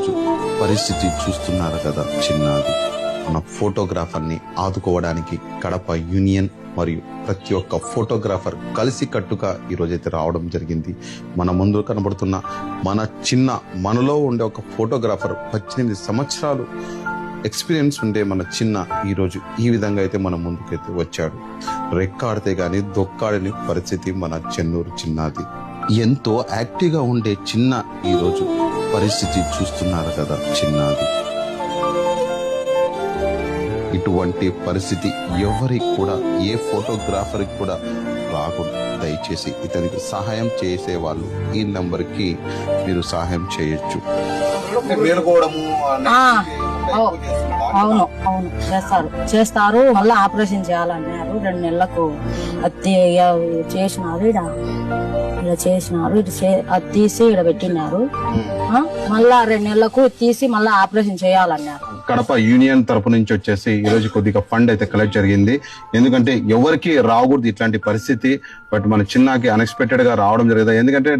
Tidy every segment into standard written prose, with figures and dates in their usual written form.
ఈరోజు పరిస్థితి చూస్తున్నారు కదా చిన్నది. మన ఫోటోగ్రాఫర్ని ఆదుకోవడానికి కడప యూనియన్ మరియు ప్రతి ఒక్క ఫోటోగ్రాఫర్ కలిసి కట్టుగా ఈరోజైతే రావడం జరిగింది. మన ముందు కనబడుతున్న మనలో ఉండే ఒక ఫోటోగ్రాఫర్ 18 సంవత్సరాలు ఎక్స్పీరియన్స్ ఉండే మన చిన్న ఈరోజు ఈ విధంగా అయితే మన ముందుకైతే వచ్చాడు. రెక్కాడితే గాని దొక్కాడని పరిస్థితి మన చెన్నూరు చిన్నది. ఎంతో యాక్టివ్గా ఉండే చిన్న ఈరోజు పరిస్థితి చూస్తున్నారు కదా చిన్నది. ఇటువంటి పరిస్థితి ఎవరికి కూడా, ఏ ఫోటోగ్రాఫర్కి కూడా రాకూడదు. దయచేసి ఇతనికి సహాయం చేసే వాళ్ళు ఈ నంబర్కి మీరు సహాయం చేయొచ్చు. అవును చేస్తారు. మళ్ళీ ఆపరేషన్ చేయాలన్నారు. 2 నెలలకు అది చేసినారు. అది తీసి ఇక్కడ పెట్టినారు. మళ్ళా 2 నెలలకు తీసి మళ్ళీ ఆపరేషన్ చేయాలన్నారు. కడప యూనియన్ తరపు నుంచి వచ్చేసి ఈ రోజు కొద్దిగా ఫండ్ అయితే కలెక్ట్ జరిగింది. ఎందుకంటే ఎవరికి రాకూడదు ఇట్లాంటి పరిస్థితి. బట్ మన చిన్నకి అన్ఎక్స్పెక్టెడ్ గా రావడం జరిగింది. ఎందుకంటే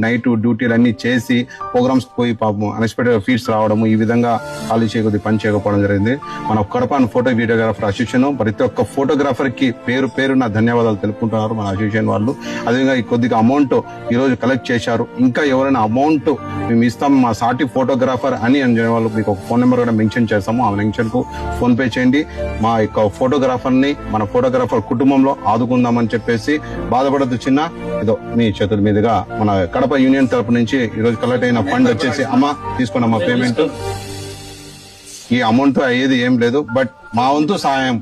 నైట్ డ్యూటీలు అన్ని చేసి ప్రోగ్రామ్స్ పోయి పాపం అన్ఎక్స్పెక్టెడ్ గా ఫీడ్స్ రావడం, ఈ విధంగా ఖాళీ చేయకొద్ది పని చేయకపోవడం జరిగింది. మన కడప ఫోటో వీడియోగ్రాఫర్ అసోసియేషన్ ప్రతి ఒక్క ఫోటోగ్రాఫర్ కి పేరు నా ధన్యవాదాలు తెలుపుకుంటున్నారు మన అసోసియేషన్ వాళ్ళు. అదేవిధంగా ఈ కొద్దిగా అమౌంట్ ఈ రోజు కలెక్ట్ చేశారు. ఇంకా ఎవరైనా అమౌంట్ మేము ఇస్తాం మా సాటి ఫోటోగ్రాఫర్ అని వాళ్ళు మీకు ఒక ఫోన్ నెంబర్ కూడా మెన్షన్ చేస్తాము. ఆ మెన్షన్ కు ఫోన్ పే చేయండి. మా యొక్క ఫోటోగ్రాఫర్ ని, మన ఫోటోగ్రాఫర్ కుటుంబంలో ఆదుకుందామని చెప్పేసి బాధపడద్దు చిన్న. ఏదో మీ చేతుల మీదుగా మన కడప యూనియన్ తరపు నుంచి ఈ రోజు కలెక్ట్ అయిన ఫండ్ వచ్చేసి అమ్మా తీసుకోండి అమ్మా పేమెంట్. ఈ అమౌంట్ అయ్యేది ఏం లేదు, బట్ మా వంతు సహాయం